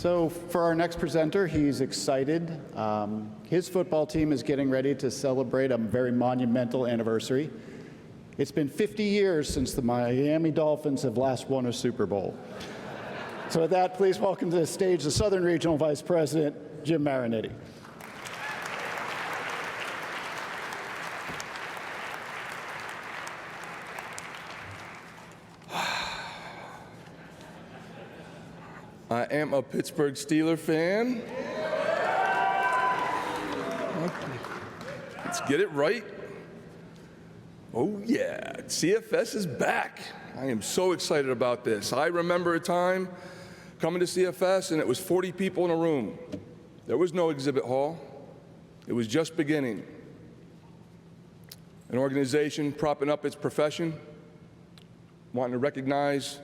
So for our next presenter, he's excited. His football team is getting ready to celebrate a very monumental anniversary. It's been 50 years since the Miami Dolphins have last won a Super Bowl. So with that, please welcome to the stage the Southern Regional Vice President, Jim Marinetti. I am a Pittsburgh Steelers fan. Let's get it right. Oh yeah, CFS is back. I am so excited about this. I remember a time coming to CFS and it was 40 people in a room. There was no exhibit hall. It was just beginning. An organization propping up its profession, wanting to recognize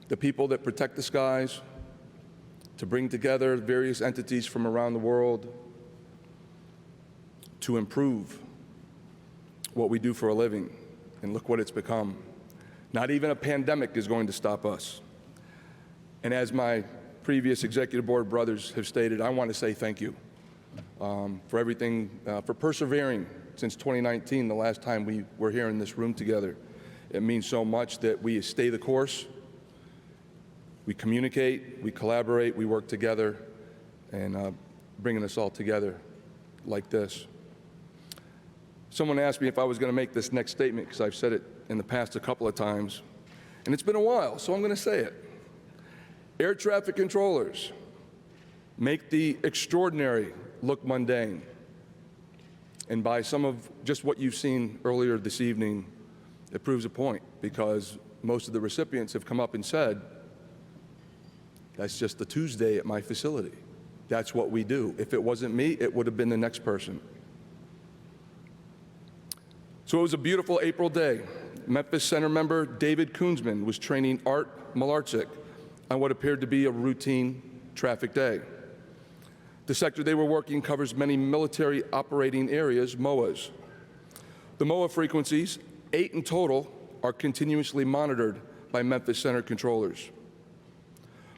the people that protect the skies, to bring together various entities from around the world to improve what we do for a living. And look what it's become. Not even a pandemic is going to stop us. And as my previous executive board brothers have stated, I want to say thank you for everything, for persevering since 2019, the last time we were here in this room together. It means so much that we stay the course. We communicate, we collaborate, we work together, and bringing us all together like this. Someone asked me if I was going to make this next statement, because I've said it in the past a couple of times, and it's been a while, so I'm going to say it. Air traffic controllers make the extraordinary look mundane. And by some of just what you've seen earlier this evening, it proves a point, because most of the recipients have come up and said, that's just a Tuesday at my facility. That's what we do. If it wasn't me, it would have been the next person. So it was a beautiful April day. Memphis Center member David Kunzman was training Artur Mularczyk on what appeared to be a routine traffic day. The sector they were working covers many military operating areas, MOAs. The MOA frequencies, 8 in total, are continuously monitored by Memphis Center controllers.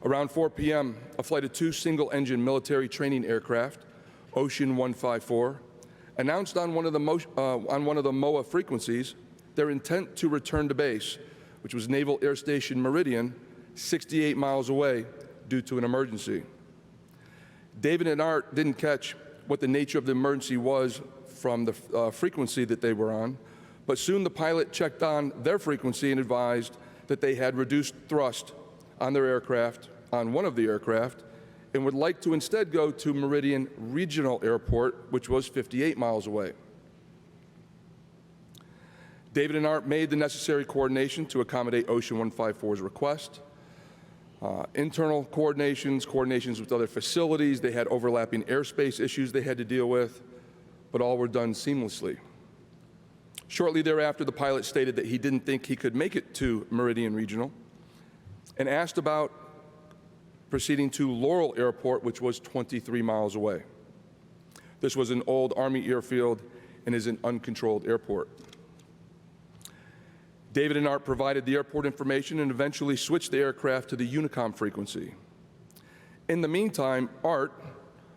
Around 4 p.m., a flight of 2 single-engine military training aircraft, Ocean 154, announced on one of the MOA frequencies their intent to return to base, which was Naval Air Station Meridian, 68 miles away, due to an emergency. David and Art didn't catch what the nature of the emergency was from the frequency that they were on, but soon the pilot checked on their frequency and advised that they had reduced thrust on their aircraft, on one of the aircraft, and would like to instead go to Meridian Regional Airport, which was 58 miles away. David and Art made the necessary coordination to accommodate Ocean 154's request. Internal coordinations with other facilities, they had overlapping airspace issues they had to deal with, but all were done seamlessly. Shortly thereafter, the pilot stated that he didn't think he could make it to Meridian Regional, and asked about proceeding to Laurel Airport, which was 23 miles away. This was an old Army airfield and is an uncontrolled airport. David and Art provided the airport information and eventually switched the aircraft to the Unicom frequency. In the meantime, Art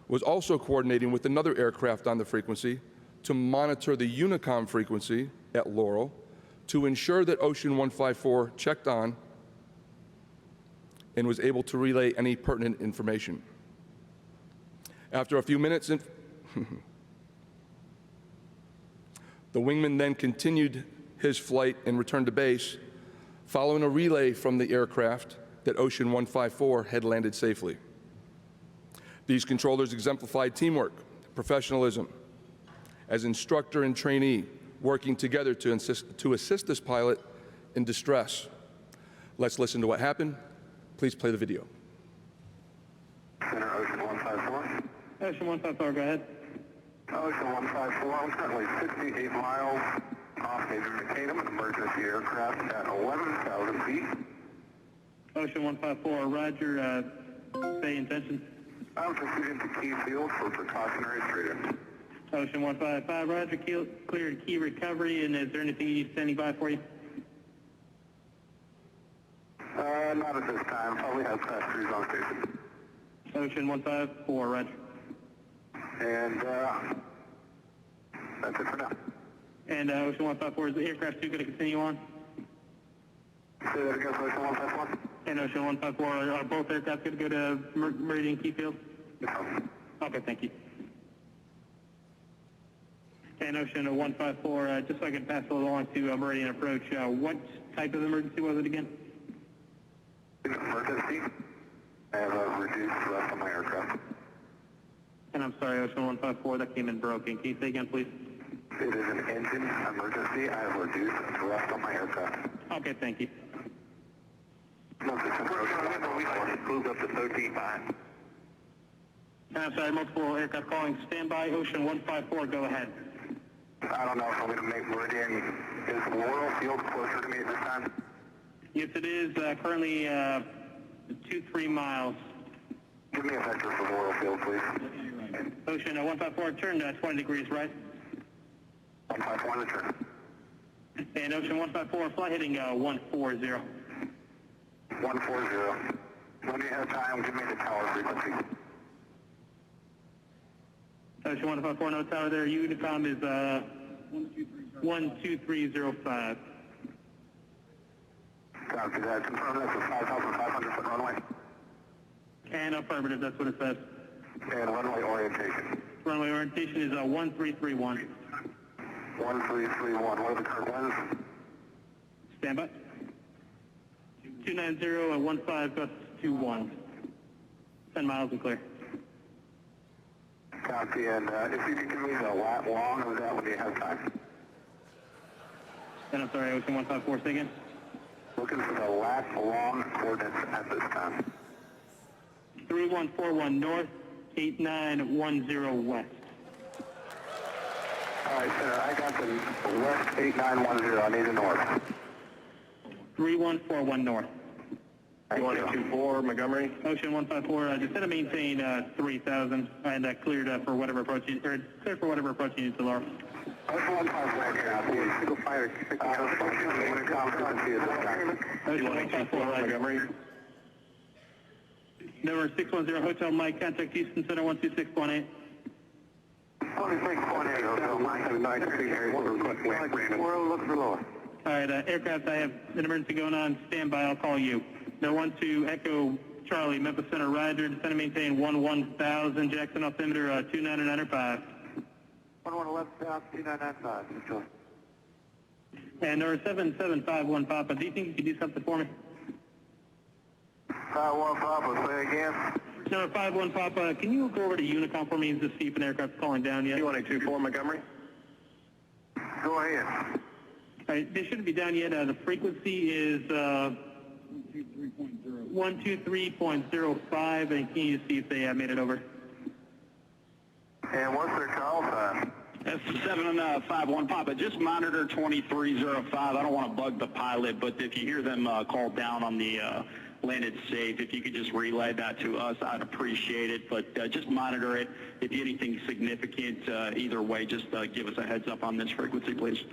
was also coordinating with another aircraft on the frequency to monitor the Unicom frequency at Laurel to ensure that Ocean 154 checked on and was able to relay any pertinent information. After a few minutes, the wingman then continued his flight and returned to base, following a relay from the aircraft that Ocean 154 had landed safely. These controllers exemplified teamwork, professionalism, as instructor and trainee working together to assist this pilot in distress. Let's listen to what happened. Please play the video. Center, Ocean 154. Ocean 154, go ahead. Ocean 154, I'm currently 68 miles off Major Macadam, emergency aircraft at 11,000 feet. Ocean 154, roger, say intention. I'm proceeding to Key Field for precautionary straight-in. Ocean 155, roger, cleared key recovery, and is there anything you need standing by for you? Not at this time. Probably have passengers on station. Ocean 154, roger. And that's it for now. And Ocean 154, is the aircraft 2 going to continue on? Say that again, Ocean 151. And Ocean 154, are both aircraft going to go to Meridian Key Field? Yes, sir. Okay, thank you. And Ocean 154, just so I can pass it along to Meridian Approach, what type of emergency was it again? Emergency. I have reduced thrust on my aircraft. And I'm sorry, Ocean 154, that came in broken. Can you say again, please? It is an engine emergency. I have reduced thrust on my aircraft. Okay, thank you. Memphis Center, we moved up to 13.5. I'm sorry, multiple aircraft calling. Standby, Ocean 154, go ahead. I don't know if I'm going to make Meridian. Is Laurel Field closer to me at this time? Yes, it is currently 2-3 miles. Give me a vector for Laurel Field, please. Ocean 154, turn 20 degrees right. 151 to turn. And Ocean 154, flight heading 140. 140. When you have time, give me the tower frequency. Ocean 154, no tower there. Unicom is 12305. Copy that. Confirm that's a 5,500 foot runway. And affirmative, that's what it says. And runway orientation. Runway orientation is 1331. 1331. What are the current winds? Standby. 290 at 15 gust 21. 10 miles and clear. Copy. And if you could give me the lat long of that when you have time. And I'm sorry, Ocean 154, say again. Looking for the lat long coordinates at this time. 3141 north, 8910 west. All right, Center. I got the west 8910. I need the north. 3141 north. Thank you. 124 Montgomery. Ocean 154, just to maintain 3000 and cleared for whatever approach you, or cleared for whatever approach you need to lower. Ocean 154, single fighter. Ocean 154, Montgomery. number 610 Hotel Mike, contact Houston Center 126.8. 26.8, Hotel Mike, 930 area, we're looking for lower. All right, aircraft, I have an emergency going on. Stand by, I'll call you. No 12 Echo Charlie, Memphis Center, Roger. Descend and maintain 1000, Jackson altimeter 29905. 11,299.5. And number 7751 Papa, do you think you could do something for me? 51 Papa, say again. Number 51 Papa, can you go over to Unicom for me and just see if an aircraft's calling down yet? 21824 Montgomery. Go ahead. All right, they shouldn't be down yet. The frequency is 123.05, and can you see if they made it over? And what's their call sign? That's 751 Papa. Just monitor 2305. I don't want to bug the pilot, but if you hear them call down on the landed safe, if you could just relay that to us, I'd appreciate it. But just monitor it. If anything significant, either way, just give us a heads up on this frequency, please.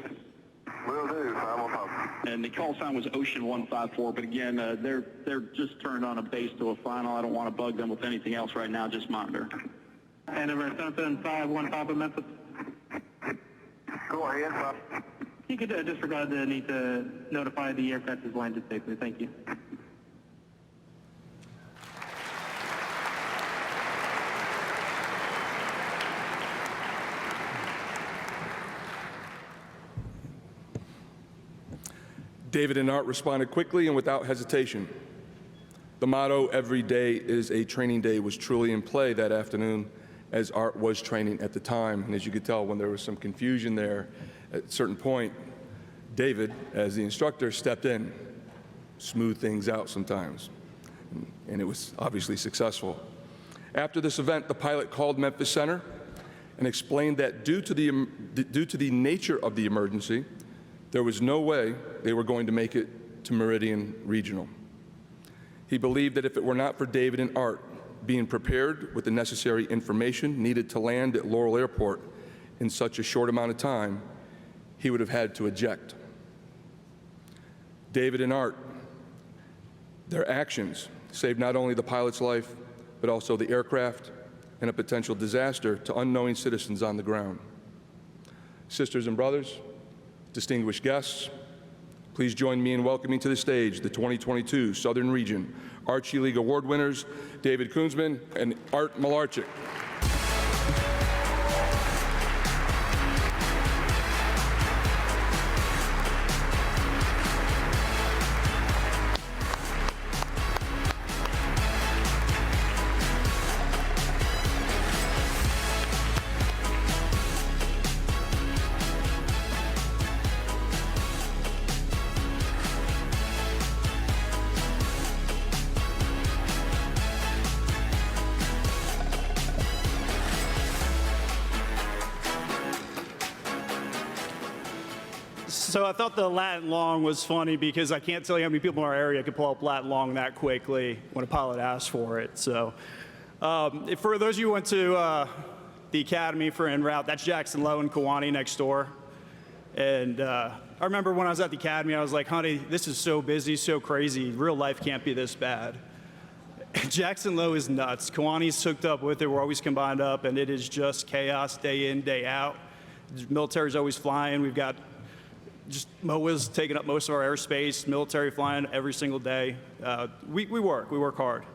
Will do, 51 Papa. And the call sign was Ocean 154, but again, they're just turned on a base to a final. I don't want to bug them with anything else right now. Just monitor. And number 7751 Papa, Memphis. Go ahead, Papa. You could disregard the need to notify the aircraft is landed safely. Thank you. David and Art responded quickly and without hesitation. The motto, "Every day is a training day," was truly in play that afternoon as Art was training at the time. And as you could tell, when there was some confusion there, at a certain point, David, as the instructor, stepped in, smoothed things out sometimes, and it was obviously successful. After this event, the pilot called Memphis Center and explained that due to the nature of the emergency, there was no way they were going to make it to Meridian Regional. He believed that if it were not for David and Art being prepared with the necessary information needed to land at Laurel Airport in such a short amount of time, he would have had to eject. David and Art, their actions saved not only the pilot's life, but also the aircraft and a potential disaster to unknowing citizens on the ground. Sisters and brothers, distinguished guests, please join me in welcoming to the stage the 2022 Southern Region Archie League Award winners, David Kunzman and Artur Mularczyk. So I thought the Latin long was funny because I can't tell you how many people in our area could pull up Latin long that quickly when a pilot asks for it. So for those of you who went to the academy for en route, that's Jackson Lowe and Kewanee next door. And I remember when I was at the academy, I was like, honey, this is so busy, so crazy. Real life can't be this bad. Jackson Lowe is nuts. Kewanee's hooked up with it. We're always combined up, and it is just chaos day in, day out. The military's always flying. We've got just MOA's taking up most of our airspace, military flying every single day. We work hard.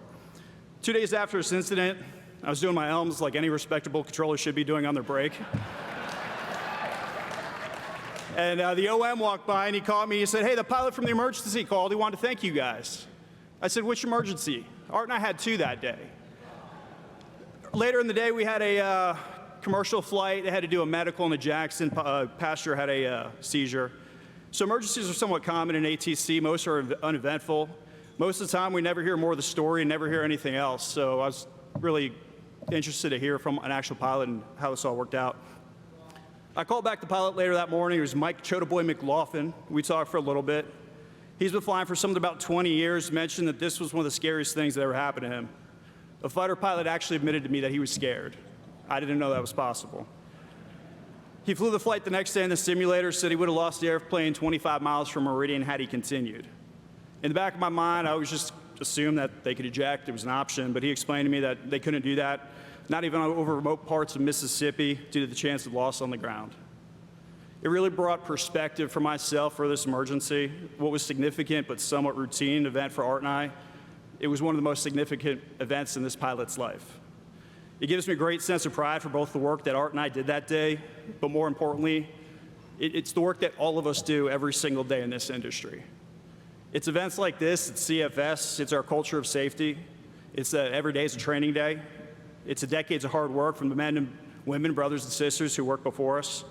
2 days after this incident, I was doing my ELMs like any respectable controller should be doing on their break. And the OM walked by and he called me. He said, hey, the pilot from the emergency called. He wanted to thank you guys. I said, which emergency? Art and I had 2 that day. Later in the day, we had a commercial flight. They had to do a medical in the Jackson. Passenger had a seizure. So emergencies are somewhat common in ATC. Most are uneventful. Most of the time, we never hear more of the story and never hear anything else. So I was really interested to hear from an actual pilot and how this all worked out. I called back the pilot later that morning. It was Mike Chotaboy McLaughlin. We talked for a little bit. He's been flying for something about 20 years, mentioned that this was one of the scariest things that ever happened to him. A fighter pilot actually admitted to me that he was scared. I didn't know that was possible. He flew the flight the next day in the simulator, said he would have lost the airplane 25 miles from Meridian had he continued. In the back of my mind, I always just assumed that they could eject. It was an option, but he explained to me that they couldn't do that, not even over remote parts of Mississippi due to the chance of loss on the ground. It really brought perspective for myself for this emergency, what was significant but somewhat routine event for Art and I. It was one of the most significant events in this pilot's life. It gives me a great sense of pride for both the work that Art and I did that day, but more importantly, it's the work that all of us do every single day in this industry. It's events like this, it's CFS, it's our culture of safety. It's every day is a training day. It's a decades of hard work from the men and women, brothers and sisters who worked before us.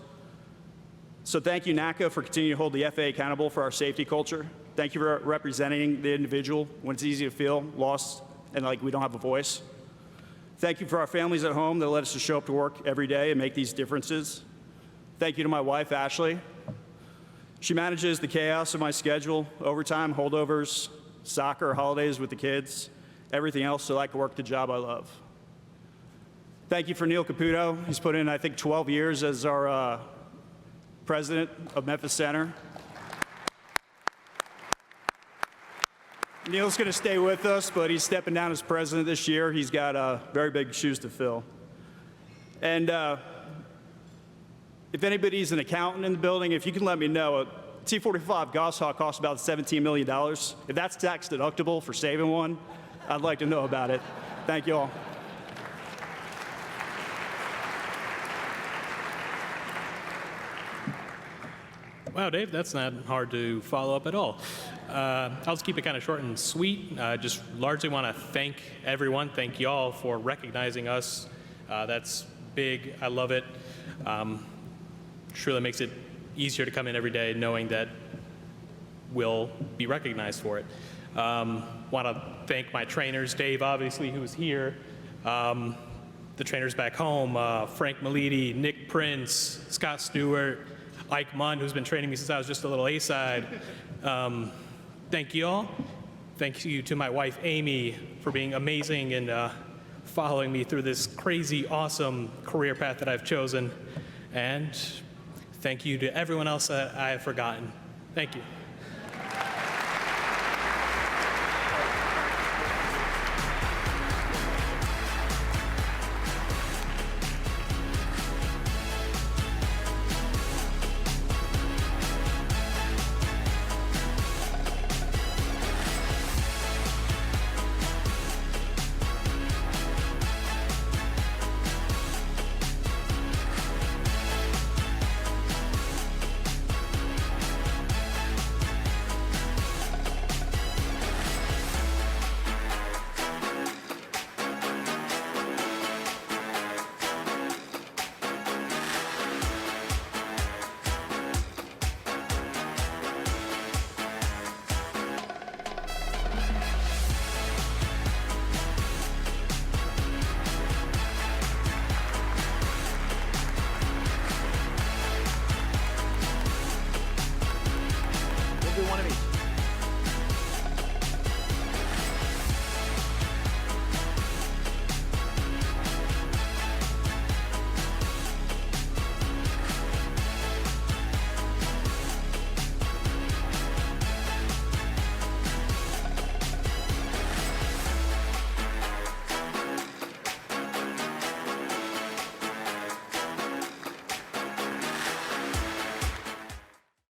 So thank you, NACA, for continuing to hold the FAA accountable for our safety culture. Thank you for representing the individual when it's easy to feel lost and like we don't have a voice. Thank you for our families at home that let us just show up to work every day and make these differences. Thank you to my wife, Ashley. She manages the chaos of my schedule, overtime, holdovers, soccer, holidays with the kids, everything else so I can work the job I love. Thank you for Neil Caputo. He's put in, I think, 12 years as our president of Memphis Center. Neil's going to stay with us, but he's stepping down as president this year. He's got very big shoes to fill. And if anybody's an accountant in the building, if you can let me know, a T-45 Goshawk costs about $17 million. If that's tax deductible for saving one, I'd like to know about it. Thank you all. Wow, Dave, that's not hard to follow up at all. I'll just keep it kind of short and sweet. Just largely want to thank everyone, thank y'all for recognizing us. That's big. I love it. Truly makes it easier to come in every day knowing that we'll be recognized for it. Want to thank my trainers, Dave, obviously, who's here. The trainers back home, Frank Meliti, Nick Prince, Scott Stewart, Ike Munn, who's been training me since I was just a little A-side. Thank you all. Thank you to my wife, Amy, for being amazing and following me through this crazy, awesome career path that I've chosen. And thank you to everyone else that I have forgotten. Thank you.